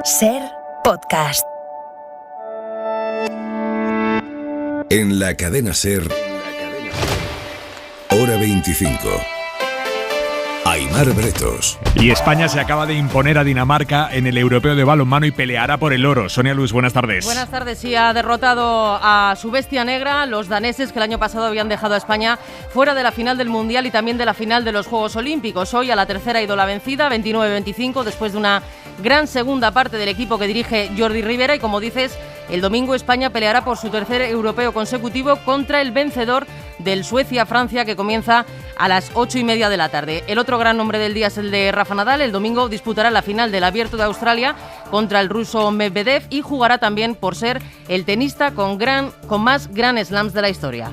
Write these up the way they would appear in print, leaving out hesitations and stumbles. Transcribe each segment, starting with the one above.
SER Podcast. En la cadena SER, Hora 25. Aimar Bretos. Y España se acaba de imponer a Dinamarca en el Europeo de Balonmano y peleará por el oro. Sonia Luz, buenas tardes. Buenas tardes. Sí, ha derrotado a su bestia negra, los daneses, que el año pasado habían dejado a España fuera de la final del Mundial y también de la final de los Juegos Olímpicos. Hoy a la tercera ha ido la vencida, 29-25, después de una gran segunda parte del equipo que dirige Jordi Rivera. Y como dices, el domingo España peleará por su tercer europeo consecutivo contra el vencedor del Suecia-Francia, que comienza a las 8:30 de la tarde. El otro gran nombre del día es el de Rafa Nadal. El domingo disputará la final del Abierto de Australia contra el ruso Medvedev y jugará también por ser el tenista con más Grand Slams de la historia.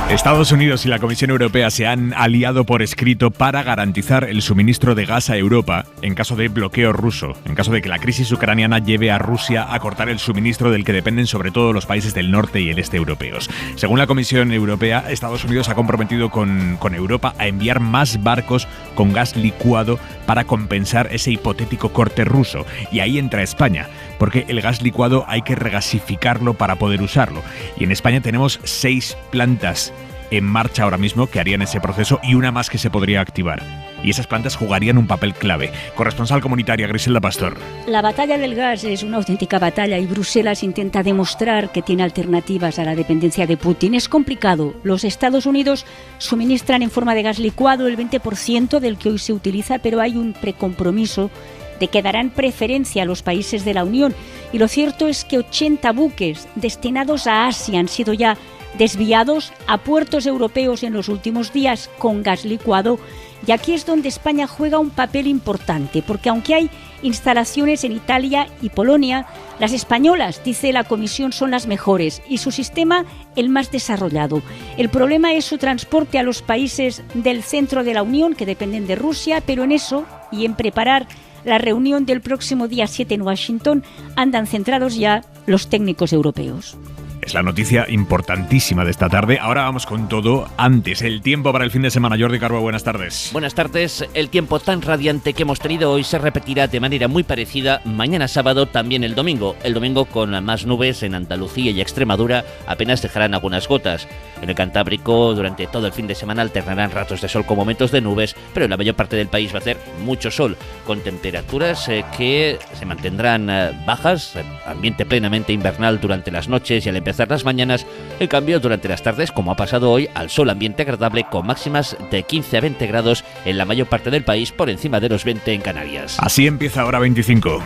Estados Unidos y la Comisión Europea se han aliado por escrito para garantizar el suministro de gas a Europa en caso de bloqueo ruso, en caso de que la crisis ucraniana lleve a Rusia a cortar el suministro del que dependen sobre todo los países del norte y el este europeos. Según la Comisión Europea, Estados Unidos ha comprometido con Europa a enviar más barcos con gas licuado para compensar ese hipotético corte ruso. Y ahí entra España, porque el gas licuado hay que regasificarlo para poder usarlo. Y en España tenemos 6 plantas en marcha ahora mismo que harían ese proceso y una más que se podría activar. Y esas plantas jugarían un papel clave. Corresponsal comunitaria Griselda Pastor. La batalla del gas es una auténtica batalla y Bruselas intenta demostrar que tiene alternativas a la dependencia de Putin. Es complicado. Los Estados Unidos suministran en forma de gas licuado el 20% del que hoy se utiliza, pero hay un precompromiso de que darán preferencia a los países de la Unión. Y lo cierto es que 80 buques destinados a Asia han sido ya desviados a puertos europeos en los últimos días con gas licuado, y aquí es donde España juega un papel importante, porque aunque hay instalaciones en Italia y Polonia, las españolas, dice la Comisión, son las mejores y su sistema el más desarrollado. El problema es su transporte a los países del centro de la Unión, que dependen de Rusia, pero en eso y en preparar la reunión del próximo día 7 en Washington andan centrados ya los técnicos europeos. Es la noticia importantísima de esta tarde. Ahora vamos con todo. Antes, el tiempo para el fin de semana. Jordi Carbo, buenas tardes. Buenas tardes. El tiempo tan radiante que hemos tenido hoy se repetirá de manera muy parecida mañana sábado, también el domingo. El domingo con más nubes en Andalucía y Extremadura, apenas dejarán algunas gotas. En el Cantábrico, durante todo el fin de semana alternarán ratos de sol con momentos de nubes, pero en la mayor parte del país va a hacer mucho sol, con temperaturas que se mantendrán bajas, ambiente plenamente invernal durante las noches y al empezar las mañanas. El cambio durante las tardes, como ha pasado hoy, al sol, ambiente agradable con máximas de 15 a 20 grados en la mayor parte del país, por encima de los 20 en Canarias. Así empieza Hora 25.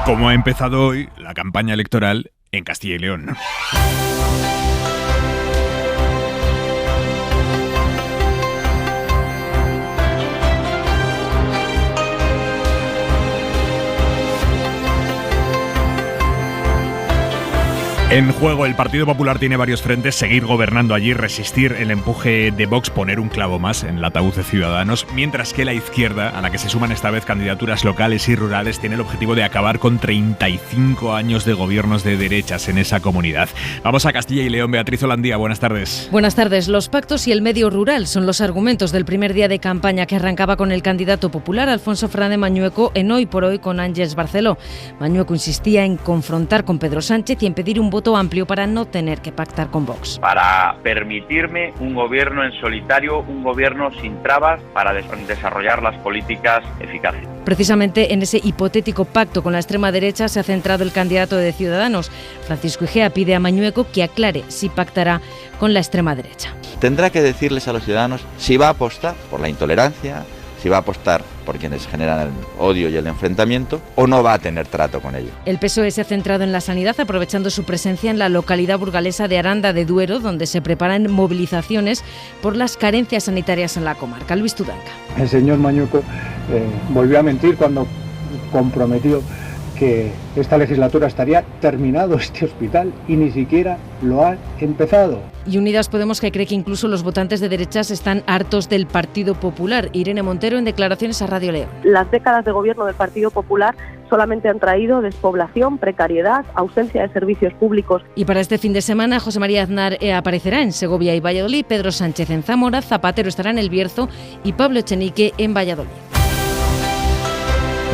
Como ha empezado hoy la campaña electoral en Castilla y León. En juego, el Partido Popular tiene varios frentes: seguir gobernando allí, resistir el empuje de Vox, poner un clavo más en el ataúd de Ciudadanos, mientras que la izquierda, a la que se suman esta vez candidaturas locales y rurales, tiene el objetivo de acabar con 35 años de gobiernos de derechas en esa comunidad. Vamos a Castilla y León. Beatriz Holandía, buenas tardes. Buenas tardes. Los pactos y el medio rural son los argumentos del primer día de campaña, que arrancaba con el candidato popular Alfonso Fernández Mañueco en Hoy por Hoy con Ángeles Barceló. Mañueco insistía en confrontar con Pedro Sánchez y en pedir un voto amplio para no tener que pactar con Vox. Para permitirme un gobierno en solitario, un gobierno sin trabas para desarrollar las políticas eficaces. Precisamente en ese hipotético pacto con la extrema derecha se ha centrado el candidato de Ciudadanos. Francisco Igea pide a Mañueco que aclare si pactará con la extrema derecha. Tendrá que decirles a los ciudadanos si va a apostar por la intolerancia, si va a apostar por quienes generan el odio y el enfrentamiento, o no va a tener trato con ellos. El PSOE se ha centrado en la sanidad, aprovechando su presencia en la localidad burgalesa de Aranda de Duero, donde se preparan movilizaciones por las carencias sanitarias en la comarca. Luis Tudanca. El señor Mañueco volvió a mentir cuando comprometió que esta legislatura estaría terminado este hospital y ni siquiera lo ha empezado. Y Unidas Podemos, que cree que incluso los votantes de derechas están hartos del Partido Popular. Irene Montero en declaraciones a Radio León. Las décadas de gobierno del Partido Popular solamente han traído despoblación, precariedad, ausencia de servicios públicos. Y para este fin de semana, José María Aznar aparecerá en Segovia y Valladolid, Pedro Sánchez en Zamora, Zapatero estará en El Bierzo y Pablo Echenique en Valladolid.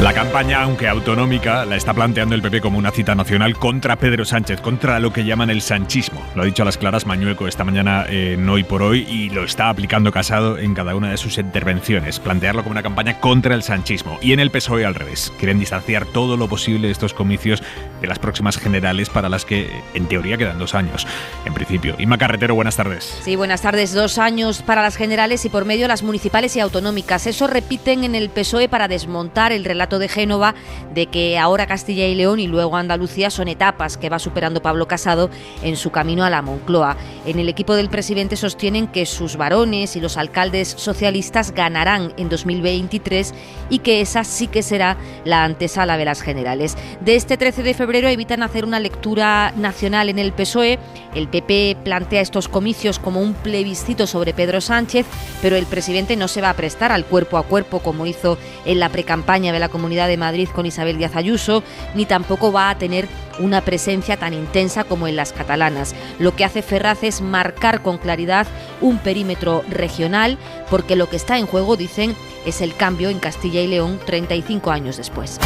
La campaña, aunque autonómica, la está planteando el PP como una cita nacional contra Pedro Sánchez, contra lo que llaman el sanchismo. Lo ha dicho a las claras Mañueco esta mañana en Hoy por Hoy y lo está aplicando Casado en cada una de sus intervenciones. Plantearlo como una campaña contra el sanchismo. Y en el PSOE al revés. Quieren distanciar todo lo posible de estos comicios de las próximas generales para las que, en teoría, quedan 2 años. En principio. Inma Carretero, buenas tardes. Sí, buenas tardes. 2 años para las generales y por medio las municipales y autonómicas. Eso repiten en el PSOE para desmontar el relato de Génova de que ahora Castilla y León y luego Andalucía son etapas que va superando Pablo Casado en su camino a la Moncloa. En el equipo del presidente sostienen que sus varones y los alcaldes socialistas ganarán en 2023 y que esa sí que será la antesala de las generales. De este 13 de febrero evitan hacer una lectura nacional en el PSOE. El PP plantea estos comicios como un plebiscito sobre Pedro Sánchez, pero el presidente no se va a prestar al cuerpo a cuerpo como hizo en la precampaña de la Comunidad de Madrid con Isabel Díaz Ayuso, ni tampoco va a tener una presencia tan intensa como en las catalanas. Lo que hace Ferraz es marcar con claridad un perímetro regional, porque lo que está en juego, dicen, es el cambio en Castilla y León 35 años después.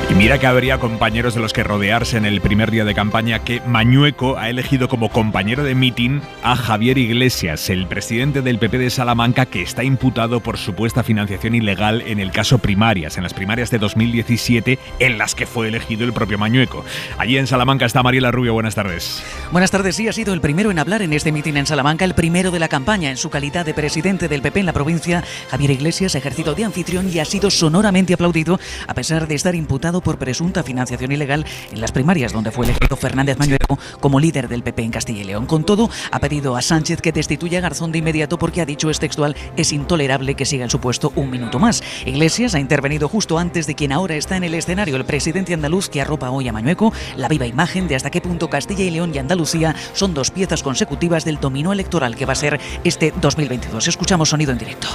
Y mira que habría compañeros de los que rodearse en el primer día de campaña, que Mañueco ha elegido como compañero de mitin a Javier Iglesias, el presidente del PP de Salamanca, que está imputado por supuesta financiación ilegal en el caso Primarias, en las primarias de 2017, en las que fue elegido el propio Mañueco. Allí en Salamanca está Mariela Rubio, buenas tardes. Buenas tardes, sí, ha sido el primero en hablar en este mitin en Salamanca, el primero de la campaña. En su calidad de presidente del PP en la provincia, Javier Iglesias ha ejercido de anfitrión y ha sido sonoramente aplaudido, a pesar de estar imputado por presunta financiación ilegal en las primarias, donde fue elegido Fernández Mañueco como líder del PP en Castilla y León. Con todo, ha pedido a Sánchez que destituya a Garzón de inmediato porque, ha dicho, es textual, es intolerable que siga en su puesto un minuto más. Iglesias ha intervenido justo antes de quien ahora está en el escenario, el presidente andaluz, que arropa hoy a Mañueco, la viva imagen de hasta qué punto Castilla y León y Andalucía son 2 piezas consecutivas del dominó electoral que va a ser este 2022. Escuchamos sonido en directo.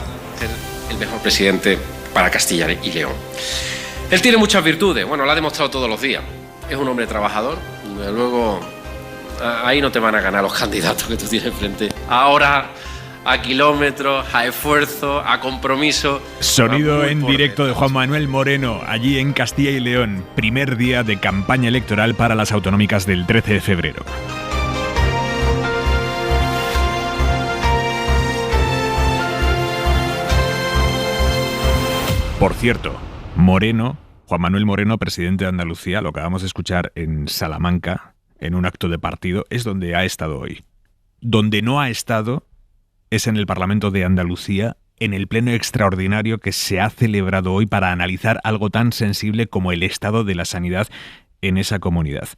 El mejor presidente para Castilla y León. Él tiene muchas virtudes, bueno, lo ha demostrado todos los días. Es un hombre trabajador, luego ahí no te van a ganar los candidatos que tú tienes enfrente. Ahora, a kilómetros, a esfuerzo, a compromiso. Sonido en directo de Juan Manuel Moreno, allí en Castilla y León, primer día de campaña electoral para las autonómicas del 13 de febrero. Por cierto, Juan Manuel Moreno, presidente de Andalucía, lo acabamos de escuchar en Salamanca, en un acto de partido, es donde ha estado hoy. Donde no ha estado es en el Parlamento de Andalucía, en el pleno extraordinario que se ha celebrado hoy para analizar algo tan sensible como el estado de la sanidad en esa comunidad.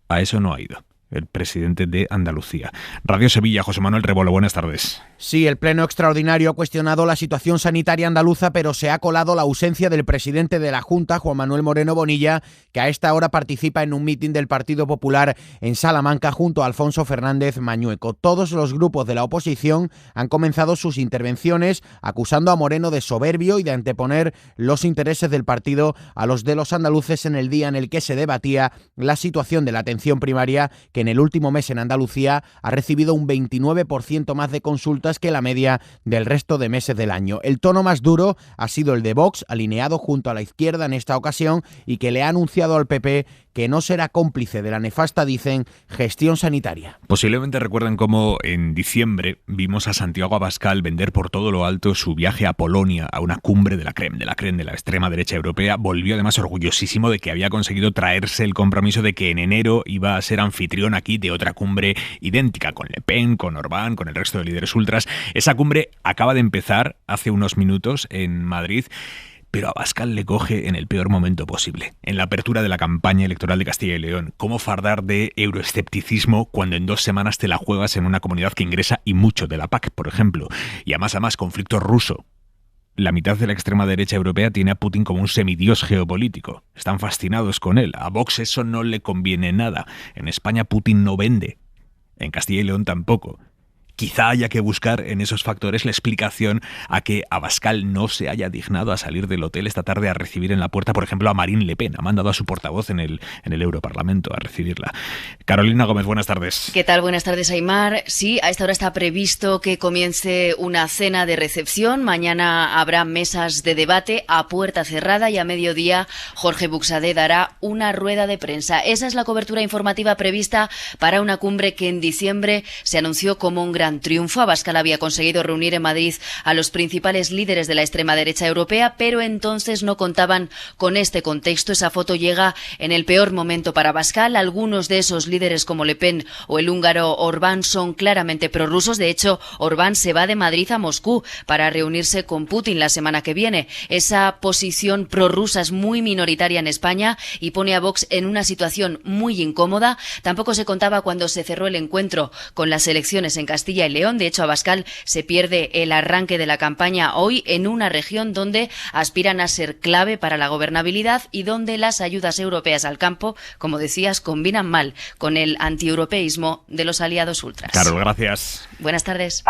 A eso no ha ido el presidente de Andalucía. Radio Sevilla, José Manuel Rebolo, buenas tardes. Sí, el pleno extraordinario ha cuestionado la situación sanitaria andaluza, pero se ha colado la ausencia del presidente de la Junta, Juan Manuel Moreno Bonilla, que a esta hora participa en un mitin del Partido Popular en Salamanca junto a Alfonso Fernández Mañueco. Todos los grupos de la oposición han comenzado sus intervenciones acusando a Moreno de soberbio y de anteponer los intereses del partido a los de los andaluces en el día en el que se debatía la situación de la atención primaria, que en el último mes en Andalucía ha recibido un 29% más de consultas que la media del resto de meses del año. El tono más duro ha sido el de Vox, alineado junto a la izquierda en esta ocasión, y que le ha anunciado al PP que no será cómplice de la nefasta, dicen, gestión sanitaria. Posiblemente recuerden cómo en diciembre vimos a Santiago Abascal vender por todo lo alto su viaje a Polonia, a una cumbre de la crème de la extrema derecha europea. Volvió además orgullosísimo de que había conseguido traerse el compromiso de que en enero iba a ser anfitrión aquí de otra cumbre idéntica, con Le Pen, con Orbán, con el resto de líderes ultras. Esa cumbre acaba de empezar hace unos minutos en Madrid, pero a Abascal le coge en el peor momento posible, en la apertura de la campaña electoral de Castilla y León. ¿Cómo fardar de euroescepticismo cuando en 2 semanas te la juegas en una comunidad que ingresa y mucho de la PAC, por ejemplo? Y a más conflicto ruso. La mitad de la extrema derecha europea tiene a Putin como un semidios geopolítico. Están fascinados con él. A Vox eso no le conviene nada. En España Putin no vende. En Castilla y León tampoco. Quizá haya que buscar en esos factores la explicación a que Abascal no se haya dignado a salir del hotel esta tarde a recibir en la puerta, por ejemplo, a Marine Le Pen. Ha mandado a su portavoz en el Europarlamento a recibirla. Carolina Gómez, buenas tardes. ¿Qué tal? Buenas tardes, Aimar. Sí, a esta hora está previsto que comience una cena de recepción. Mañana habrá mesas de debate a puerta cerrada y a mediodía Jorge Buxadé dará una rueda de prensa. Esa es la cobertura informativa prevista para una cumbre que en diciembre se anunció como un gran triunfo. Abascal había conseguido reunir en Madrid a los principales líderes de la extrema derecha europea, pero entonces no contaban con este contexto. Esa foto llega en el peor momento para Abascal. Algunos de esos líderes, como Le Pen o el húngaro Orbán, son claramente prorrusos. De hecho, Orbán se va de Madrid a Moscú para reunirse con Putin la semana que viene. Esa posición prorrusa es muy minoritaria en España y pone a Vox en una situación muy incómoda. Tampoco se contaba cuando se cerró el encuentro con las elecciones en Castilla y León. De hecho, Abascal se pierde el arranque de la campaña hoy en una región donde aspiran a ser clave para la gobernabilidad y donde las ayudas europeas al campo, como decías, combinan mal con el antieuropeísmo de los aliados ultras. Carol, gracias. Buenas tardes.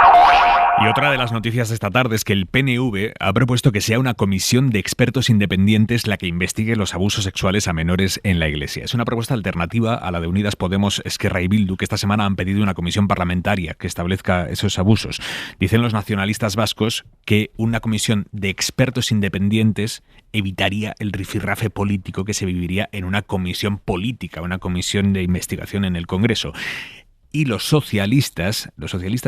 Y otra de las noticias de esta tarde es que el PNV ha propuesto que sea una comisión de expertos independientes la que investigue los abusos sexuales a menores en la Iglesia. Es una propuesta alternativa a la de Unidas Podemos, Esquerra y Bildu, que esta semana han pedido una comisión parlamentaria que establezca esos abusos. Dicen los nacionalistas vascos que una comisión de expertos independientes evitaría el rifirrafe político que se viviría en una comisión política, una comisión de investigación en el Congreso. Y los socialistas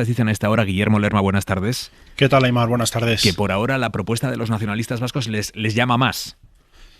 dicen a esta hora, Guillermo Lerma, buenas tardes. ¿Qué tal, Aimar? Buenas tardes. Que por ahora la propuesta de los nacionalistas vascos les llama más.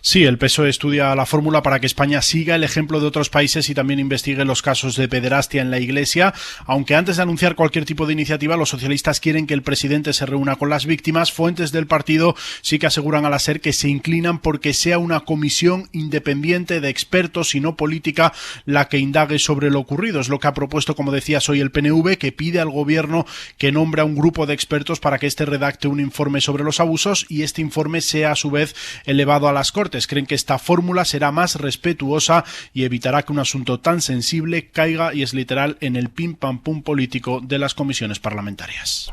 Sí, el PSOE estudia la fórmula para que España siga el ejemplo de otros países y también investigue los casos de pederastia en la Iglesia. Aunque antes de anunciar cualquier tipo de iniciativa, los socialistas quieren que el presidente se reúna con las víctimas. Fuentes del partido sí que aseguran a la SER que se inclinan porque sea una comisión independiente de expertos y no política la que indague sobre lo ocurrido. Es lo que ha propuesto, como decías hoy, el PNV, que pide al gobierno que nombre a un grupo de expertos para que éste redacte un informe sobre los abusos y este informe sea a su vez elevado a las Cortes. Creen que esta fórmula será más respetuosa y evitará que un asunto tan sensible caiga, y es literal, en el pim pam pum político de las comisiones parlamentarias.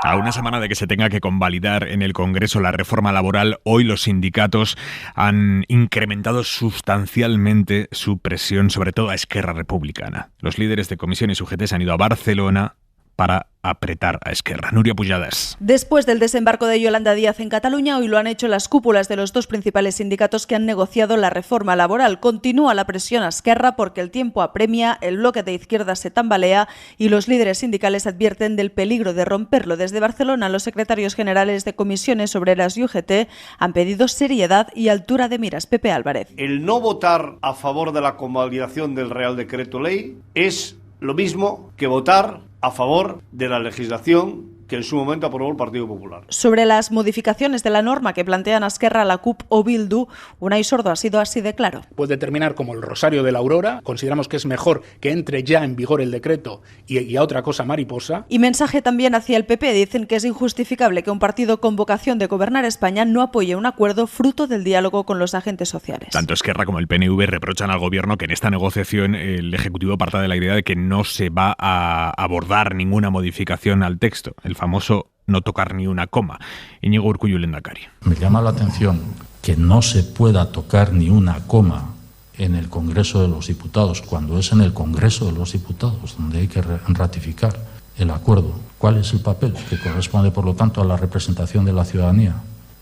A una semana de que se tenga que convalidar en el Congreso la reforma laboral, hoy los sindicatos han incrementado sustancialmente su presión, sobre todo a Esquerra Republicana. Los líderes de comisiones y UGT se han ido a Barcelona para apretar a Esquerra. Núria Pujadas. Después del desembarco de Yolanda Díaz en Cataluña, hoy lo han hecho las cúpulas de los dos principales sindicatos que han negociado la reforma laboral. Continúa la presión a Esquerra porque el tiempo apremia, el bloque de izquierda se tambalea y los líderes sindicales advierten del peligro de romperlo. Desde Barcelona, los secretarios generales de Comisiones Obreras y UGT han pedido seriedad y altura de miras. Pepe Álvarez. El no votar a favor de la convalidación del Real Decreto Ley es lo mismo que votar a favor de la legislación que en su momento aprobó el Partido Popular. Sobre las modificaciones de la norma que plantean Esquerra, la CUP o Bildu, Unai Sordo ha sido así de claro. Puede terminar como el Rosario de la Aurora. Consideramos que es mejor que entre ya en vigor el decreto y a otra cosa mariposa. Y mensaje también hacia el PP. Dicen que es injustificable que un partido con vocación de gobernar España no apoye un acuerdo fruto del diálogo con los agentes sociales. Tanto Esquerra como el PNV reprochan al gobierno que en esta negociación el Ejecutivo parta de la idea de que no se va a abordar ninguna modificación al texto. El famoso no tocar ni una coma. Íñigo Urkullu, Lehendakari. Me llama la atención que no se pueda tocar ni una coma en el Congreso de los Diputados, cuando es en el Congreso de los Diputados donde hay que ratificar el acuerdo. ¿Cuál es el papel que corresponde, por lo tanto, a la representación de la ciudadanía?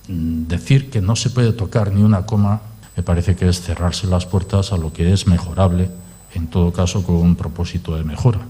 Decir que no se puede tocar ni una coma me parece que es cerrarse las puertas a lo que es mejorable, en todo caso con un propósito de mejora.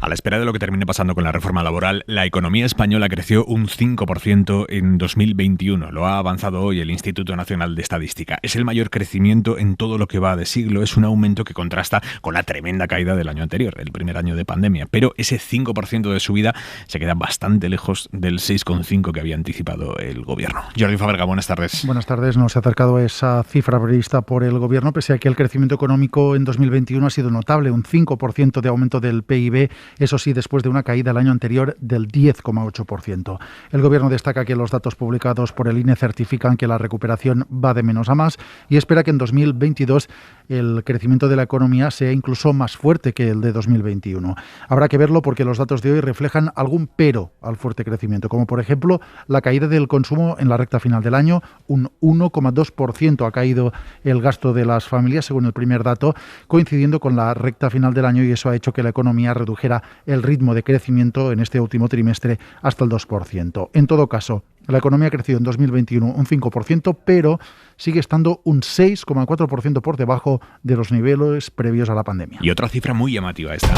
A la espera de lo que termine pasando con la reforma laboral, la economía española creció un 5% en 2021. Lo ha avanzado hoy el Instituto Nacional de Estadística. Es el mayor crecimiento en todo lo que va de siglo. Es un aumento que contrasta con la tremenda caída del año anterior, el primer año de pandemia. Pero ese 5% de subida se queda bastante lejos del 6,5% que había anticipado el gobierno. Jordi Faberga, buenas tardes. Buenas tardes. No se ha acercado a esa cifra prevista por el gobierno, pese a que el crecimiento económico en 2021 ha sido notable, un 5% de aumento del PIB trimestre, eso sí, después de una caída el año anterior del 10,8%. El Gobierno destaca que los datos publicados por el INE certifican que la recuperación va de menos a más y espera que en 2022 el crecimiento de la economía sea incluso más fuerte que el de 2021. Habrá que verlo porque los datos de hoy reflejan algún pero al fuerte crecimiento, como por ejemplo la caída del consumo en la recta final del año. Un 1,2% ha caído el gasto de las familias, según el primer dato, coincidiendo con la recta final del año, y eso ha hecho que la economía redujera el ritmo de crecimiento en este último trimestre hasta el 2%. En todo caso, la economía ha crecido en 2021 un 5%, pero sigue estando un 6,4% por debajo de los niveles previos a la pandemia. Y otra cifra muy llamativa esta.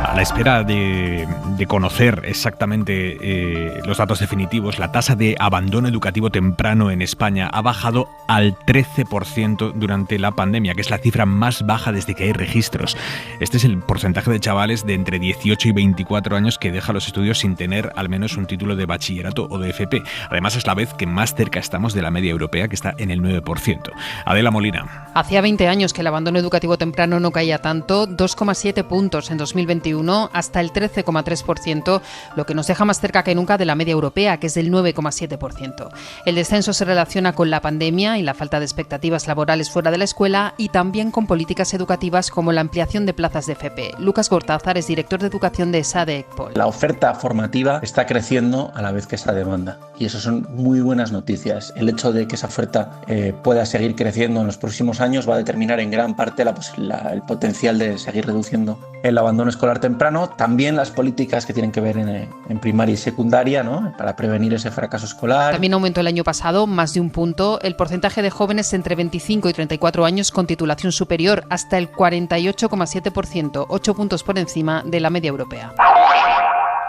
A la espera de conocer exactamente los datos definitivos, la tasa de abandono educativo temprano en España ha bajado al 13% durante la pandemia, que es la cifra más baja desde que hay registros. Este es el porcentaje de chavales de entre 18 y 24 años que deja los estudios sin tener al menos un título de bachillerato o de FP. Además, es la vez que más cerca estamos de la media europea, que está en el 9%. Adela Molina. Hacía 20 años que el abandono educativo temprano no caía tanto, 2,7 puntos en 2021 hasta el 13,3%, lo que nos deja más cerca que nunca de la media europea, que es del 9,7%. El descenso se relaciona con la pandemia y la falta de expectativas laborales fuera de la escuela, y también con políticas educativas como la ampliación de plazas de FP. Lucas Gortázar es director de educación de ESA de ECPOL. La oferta formativa está creciendo a la vez que esa demanda, y eso son muy buenas noticias. El hecho de que esa oferta pueda seguir creciendo en los próximos años va a determinar en gran parte el potencial de seguir reduciendo el abandono escolar temprano. También las políticas que tienen que ver en primaria y secundaria, ¿no?, para prevenir ese fracaso escolar. También aumentó el año pasado más de un punto el porcentaje de jóvenes entre 25 y 34 años con titulación superior, hasta el 48,7%, 8 puntos por encima de la media europea.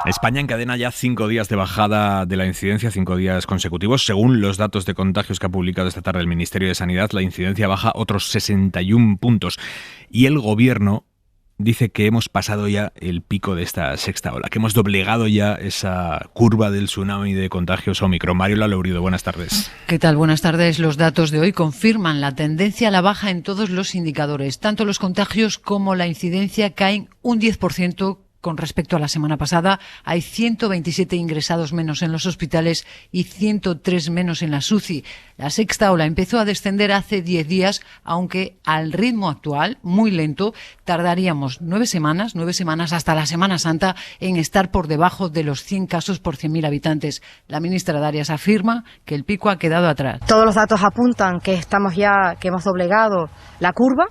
España encadena ya 5 días de bajada de la incidencia, 5 días consecutivos. Según los datos de contagios que ha publicado esta tarde el Ministerio de Sanidad, la incidencia baja otros 61 puntos. Y el Gobierno dice que hemos pasado ya el pico de esta sexta ola, que hemos doblegado ya esa curva del tsunami de contagios Omicron. Mariola Lourido, buenas tardes. ¿Qué tal? Buenas tardes. Los datos de hoy confirman la tendencia a la baja en todos los indicadores. Tanto los contagios como la incidencia caen un 10% con respecto a la semana pasada. Hay 127 ingresados menos en los hospitales y 103 menos en la UCI. La sexta ola empezó a descender hace 10 días, aunque al ritmo actual, muy lento, tardaríamos 9 semanas hasta la Semana Santa en estar por debajo de los 100 casos por 100.000 habitantes. La ministra de Arias afirma que el pico ha quedado atrás. Todos los datos apuntan que hemos doblegado la curva.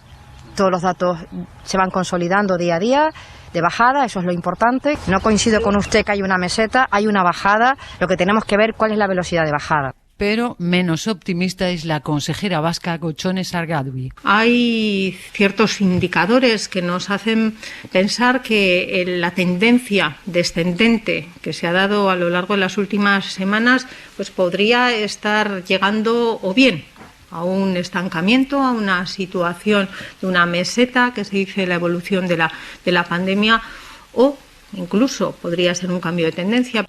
Todos los datos se van consolidando día a día de bajada, eso es lo importante. No coincido con usted que hay una meseta, hay una bajada. Lo que tenemos que ver cuál es la velocidad de bajada. Pero menos optimista es la consejera vasca Gotzone Sargadui. Hay ciertos indicadores que nos hacen pensar que la tendencia descendente que se ha dado a lo largo de las últimas semanas pues podría estar llegando o bien a un estancamiento, a una situación de una meseta, que se dice la evolución de la pandemia, o incluso podría ser un cambio de tendencia.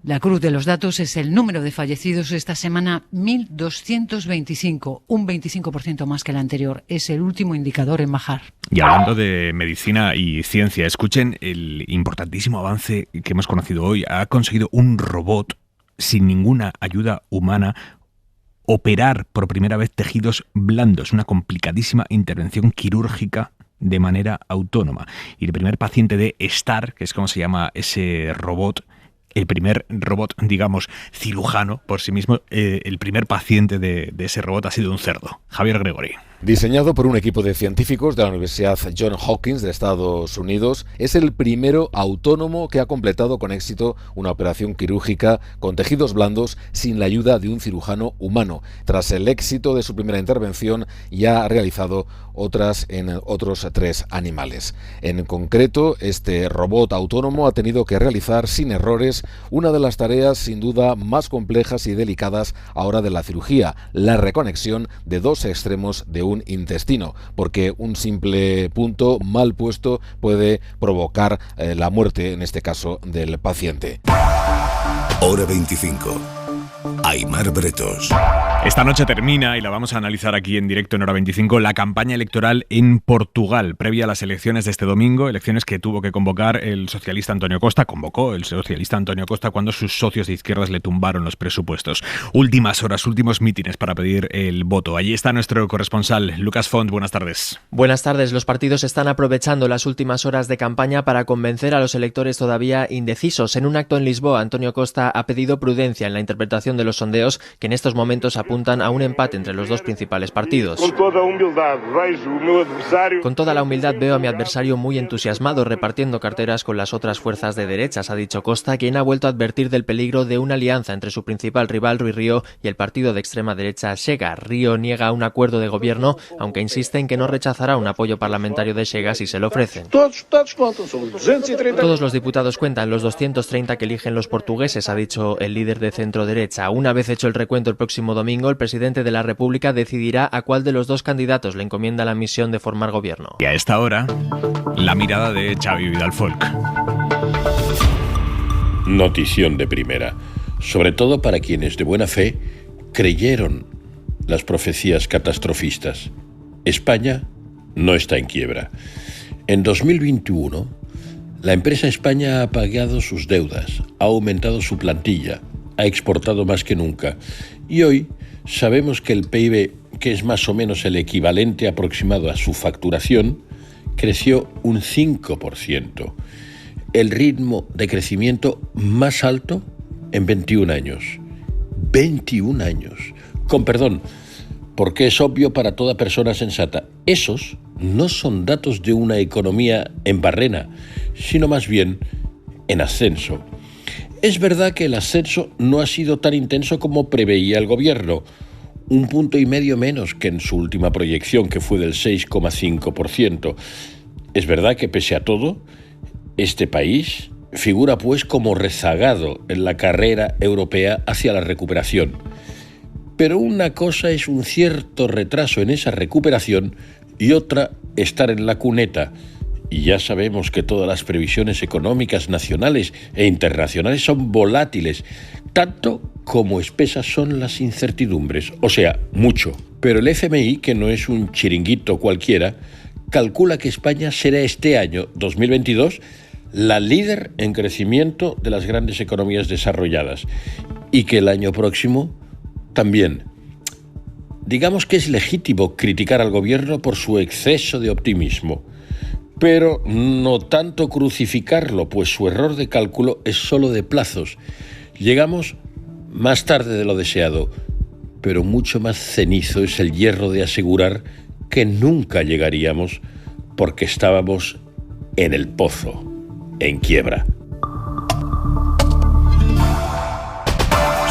La cruz de los datos es el número de fallecidos esta semana, 1.225, un 25% más que el anterior. Es el último indicador en bajar. Y hablando de medicina y ciencia, escuchen el importantísimo avance que hemos conocido hoy. Ha conseguido un robot sin ninguna ayuda humana operar por primera vez tejidos blandos, una complicadísima intervención quirúrgica de manera autónoma. Y el primer paciente de STAR, que es como se llama ese robot, el primer robot, digamos, cirujano por sí mismo, el primer paciente de ese robot ha sido un cerdo. Javier Gregory. Diseñado por un equipo de científicos de la Universidad Johns Hopkins de Estados Unidos, es el primero autónomo que ha completado con éxito una operación quirúrgica con tejidos blandos sin la ayuda de un cirujano humano. Tras el éxito de su primera intervención, ya ha realizado otras en otros 3 animales. En concreto, este robot autónomo ha tenido que realizar sin errores una de las tareas sin duda más complejas y delicadas ahora de la cirugía, la reconexión de 2 extremos de un intestino, porque un simple punto mal puesto puede provocar la muerte, en este caso, del paciente. Hora 25. Aimar Bretos. Esta noche termina, y la vamos a analizar aquí en directo en Hora 25, la campaña electoral en Portugal, previa a las elecciones de este domingo, elecciones que tuvo que convocó el socialista António Costa cuando sus socios de izquierdas le tumbaron los presupuestos. Últimas horas, últimos mítines para pedir el voto. Allí está nuestro corresponsal, Lucas Font. Buenas tardes. Buenas tardes. Los partidos están aprovechando las últimas horas de campaña para convencer a los electores todavía indecisos. En un acto en Lisboa, António Costa ha pedido prudencia en la interpretación de los sondeos, que en estos momentos apuntan a un empate entre los dos principales partidos. Con toda la humildad veo a mi adversario muy entusiasmado repartiendo carteras con las otras fuerzas de derechas, ha dicho Costa, quien ha vuelto a advertir del peligro de una alianza entre su principal rival Rui Rio y el partido de extrema derecha Chega. Rio niega un acuerdo de gobierno, aunque insiste en que no rechazará un apoyo parlamentario de Chega si se lo ofrecen. Todos los diputados cuentan, los 230 que eligen los portugueses, ha dicho el líder de centro derecha. Una vez hecho el recuento el próximo domingo, el presidente de la República decidirá a cuál de los dos candidatos le encomienda la misión de formar gobierno. Y a esta hora, la mirada de Xavi Vidal-Folk. Notición de primera, sobre todo para quienes de buena fe creyeron las profecías catastrofistas. España no está en quiebra. En 2021, la empresa España ha pagado sus deudas, ha aumentado su plantilla, ha exportado más que nunca. Y hoy sabemos que el PIB, que es más o menos el equivalente aproximado a su facturación, creció un 5%. El ritmo de crecimiento más alto en 21 años. 21 años. Con perdón, porque es obvio para toda persona sensata. Esos no son datos de una economía en barrena, sino más bien en ascenso. Es verdad que el ascenso no ha sido tan intenso como preveía el gobierno, 1,5 puntos menos que en su última proyección, que fue del 6,5%. Es verdad que pese a todo, este país figura pues como rezagado en la carrera europea hacia la recuperación. Pero una cosa es un cierto retraso en esa recuperación y otra estar en la cuneta. Y ya sabemos que todas las previsiones económicas nacionales e internacionales son volátiles, tanto como espesas son las incertidumbres, o sea, mucho. Pero el FMI, que no es un chiringuito cualquiera, calcula que España será este año, 2022, la líder en crecimiento de las grandes economías desarrolladas, y que el año próximo también. Digamos que es legítimo criticar al gobierno por su exceso de optimismo, pero no tanto crucificarlo, pues su error de cálculo es solo de plazos. Llegamos más tarde de lo deseado, pero mucho más cenizo es el hierro de asegurar que nunca llegaríamos porque estábamos en el pozo, en quiebra.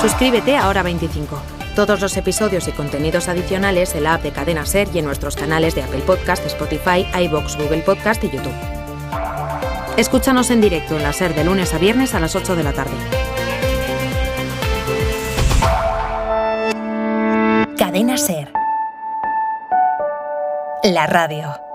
Suscríbete a Hora 25. Todos los episodios y contenidos adicionales en la app de Cadena SER y en nuestros canales de Apple Podcast, Spotify, iVoox, Google Podcast y YouTube. Escúchanos en directo en la SER de lunes a viernes a las 8 de la tarde. Cadena SER. La radio.